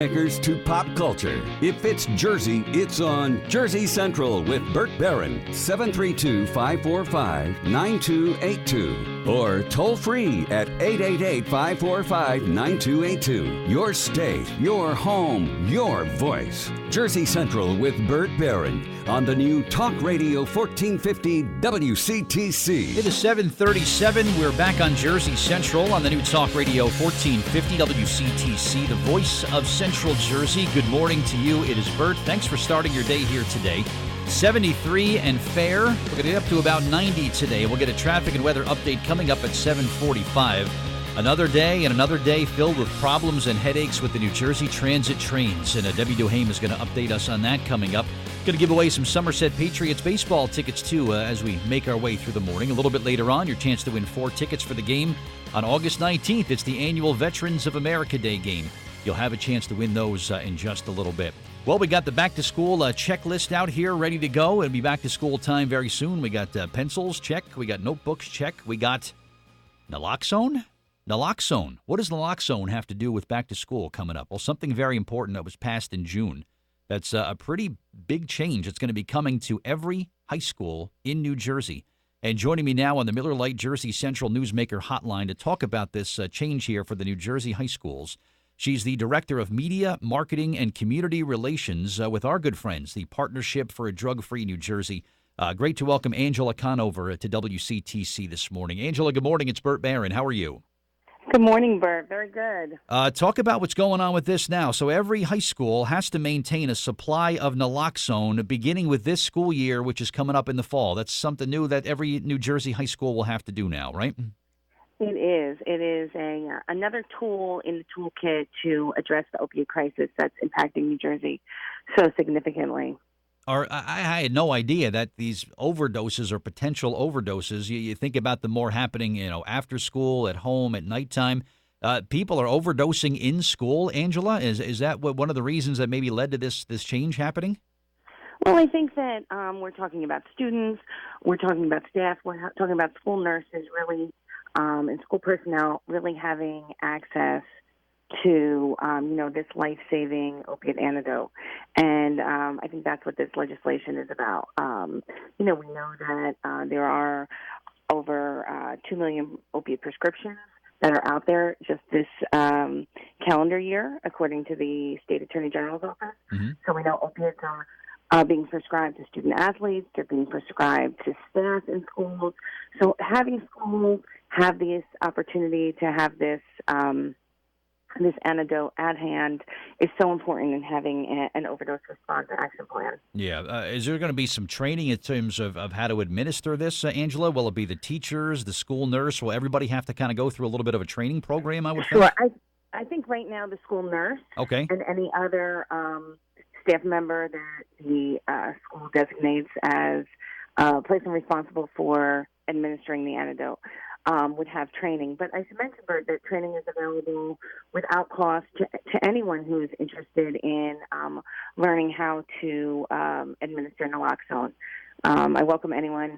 Makers to pop culture. If it's Jersey, it's on Jersey Central with Bert Barron, 732-545-9282. Or toll free at 888-545-9282. Your state, your home, your voice. Jersey Central with Bert Barron on the new Talk Radio 1450 WCTC. It is 7:37. We're back on Jersey Central on the new Talk Radio 1450 WCTC, the voice of Central Jersey. Good morning to you. It is Bert. Thanks for starting your day here today. 73 and fair. We're going to get up to about 90 today. We'll get a traffic and weather update coming up at 7:45. Another day and another day filled with problems and headaches with the New Jersey Transit trains. And Debbie Duhame is going to update us on that coming up. Going to give away some Somerset Patriots baseball tickets, too, as we make our way through the morning. A little bit later on, your chance to win 4 tickets for the game on August 19th. It's the annual Veterans of America Day game. You'll have a chance to win those in just a little bit. Well, we got the back-to-school checklist out here ready to go. It'll be back-to-school time very soon. We got pencils, check. We got notebooks, check. We got Naloxone? Naloxone. What does Naloxone have to do with back-to-school coming up? Well, something very important that was passed in June. That's a pretty big change. It's going to be coming to every high school in New Jersey. And joining me now on the Miller Lite Jersey Central Newsmaker Hotline to talk about this change here for the New Jersey high schools, she's the Director of Media, Marketing, and Community Relations with our good friends, the Partnership for a Drug-Free New Jersey. Great to welcome Angela Conover to WCTC this morning. Angela, good morning. It's Bert Barron. How are you? Good morning, Bert. Very good. Talk about what's going on with this now. So every high school has to maintain a supply of Naloxone beginning with this school year, which is coming up in the fall. That's something new that every New Jersey high school will have to do now, right? It is. It is another tool in the toolkit to address the opioid crisis that's impacting New Jersey so significantly. I had no idea that these overdoses or potential overdoses, you think about them more happening, after school, at home, at nighttime. People are overdosing in school, Angela? Is that one of the reasons that maybe led to this change happening? Well, I think that we're talking about students, we're talking about staff, we're talking about school nurses really, and school personnel really having access to, this life-saving opiate antidote. And I think that's what this legislation is about. We know that there are over 2 million opiate prescriptions that are out there just this calendar year, according to the State Attorney General's office. Mm-hmm. So we know opiates are being prescribed to student-athletes. They're being prescribed to staff in schools. So having schools have this opportunity to have this antidote at hand is so important in having an overdose response action plan. Yeah. Is there going to be some training in terms of how to administer this, Angela? Will it be the teachers, the school nurse? Will everybody have to kind of go through a little bit of a training program, I would think? Sure. I think right now the school nurse and any other staff member that the school designates as a person responsible for administering the antidote would have training. But as you mentioned, Bert, that training is available without cost to anyone who is interested in learning how to administer naloxone. I welcome any of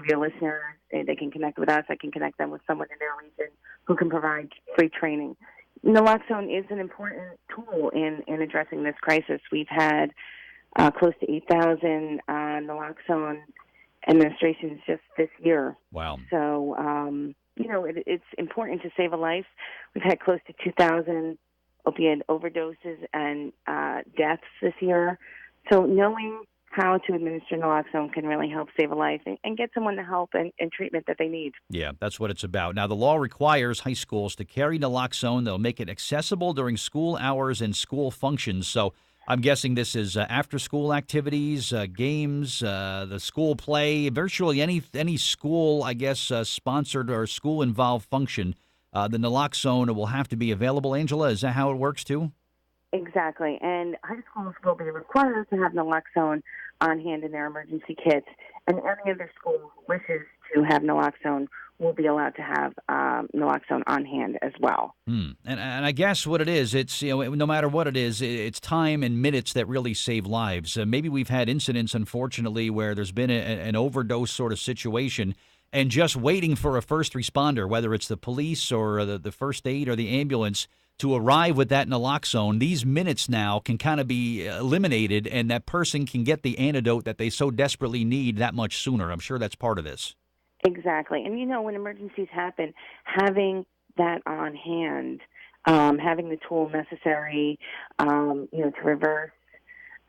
your listeners. They can connect with us. I can connect them with someone in their region who can provide free training. Naloxone is an important tool in addressing this crisis. We've had close to 8,000 naloxone administrations just this year. Wow. So, it's important to save a life. We've had close to 2,000 opiate overdoses and deaths this year. So knowing how to administer naloxone can really help save a life and get someone the help and treatment that they need. Yeah, that's what it's about. Now, the law requires high schools to carry naloxone. They'll make it accessible during school hours and school functions. So I'm guessing this is after-school activities, games, the school play, virtually any school, I guess, sponsored or school-involved function. The naloxone will have to be available. Angela, is that how it works, too? Exactly. And high schools will be required to have naloxone on hand in their emergency kits. And any other school who wishes to have naloxone will be allowed to have naloxone on hand as well. And I guess what it is, it's no matter what it is, it's time and minutes that really save lives. Maybe we've had incidents, unfortunately, where there's been an overdose sort of situation, and just waiting for a first responder, whether it's the police or the first aid or the ambulance, to arrive with that naloxone, these minutes now can kind of be eliminated, and that person can get the antidote that they so desperately need that much sooner. I'm sure that's part of this. Exactly. And, when emergencies happen, having that on hand, having the tool necessary, to reverse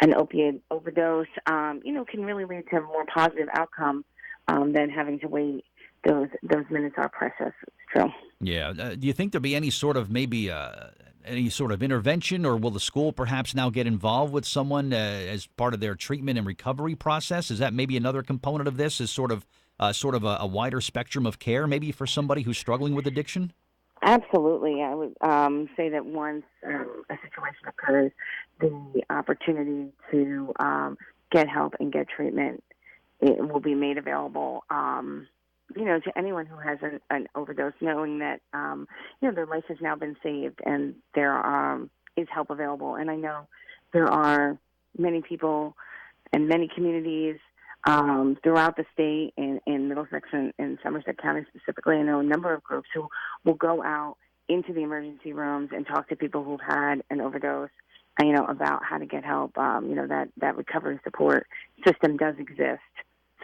an opiate overdose, can really lead to a more positive outcome than having to wait. Those minutes are precious. It's true. Yeah. Do you think there'll be any sort of any sort of intervention, or will the school perhaps now get involved with someone as part of their treatment and recovery process? Is that maybe another component of this? Is sort of a wider spectrum of care, maybe for somebody who's struggling with addiction? Absolutely. I would say that once a situation occurs, the opportunity to get help and get treatment, it will be made available, to anyone who has an overdose, knowing that, their life has now been saved and there is help available. And I know there are many people and many communities throughout the state, in Middlesex and Somerset County specifically. I know a number of groups who will go out into the emergency rooms and talk to people who've had an overdose, about how to get help. That recovery support system does exist.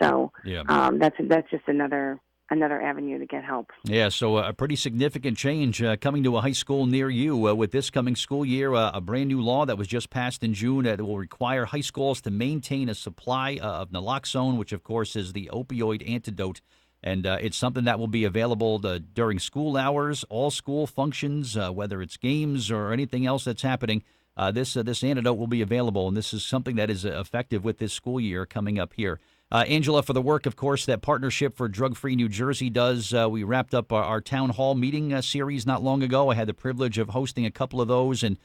So that's just another avenue to get help. Yeah, so a pretty significant change coming to a high school near you with this coming school year, a brand new law that was just passed in June that will require high schools to maintain a supply of naloxone, which, of course, is the opioid antidote. And it's something that will be available during school hours, all school functions, whether it's games or anything else that's happening. This antidote will be available, and this is something that is effective with this school year coming up here. Angela, for the work, of course, that Partnership for Drug-Free New Jersey does. We wrapped up our town hall meeting series not long ago. I had the privilege of hosting a couple of those, and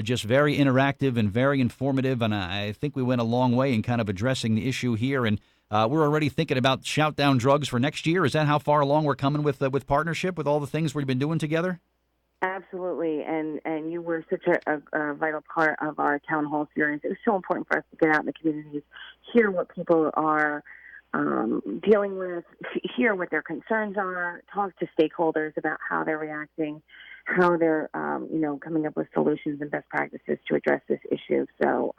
just very interactive and very informative. And I think we went a long way in kind of addressing the issue here. And we're already thinking about Shout Down Drugs for next year. Is that how far along we're coming with Partnership, with all the things we've been doing together? Absolutely, and you were such a vital part of our town hall series. It was so important for us to get out in the communities, hear what people are dealing with, hear what their concerns are, talk to stakeholders about how they're reacting, how they're coming up with solutions and best practices to address this issue. So,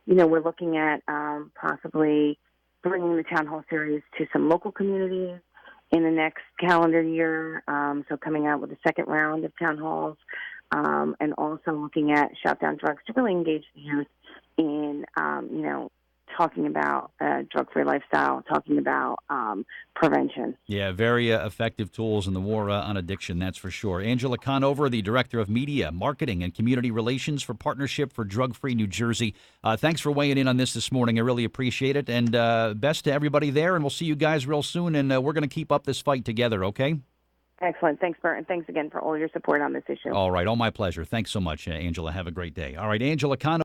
we're looking at possibly bringing the town hall series to some local communities in the next calendar year, so coming out with a second round of town halls, and also looking at Shout Down Drugs to really engage the youth in, talking about drug-free lifestyle, talking about prevention. Yeah, very effective tools in the war on addiction, that's for sure. Angela Conover, the Director of Media, Marketing, and Community Relations for Partnership for Drug-Free New Jersey. Thanks for weighing in on this morning. I really appreciate it. And best to everybody there, and we'll see you guys real soon. And we're going to keep up this fight together, okay? Excellent. Thanks, Bert, and thanks again for all your support on this issue. All right, all my pleasure. Thanks so much, Angela. Have a great day. All right, Angela Conover.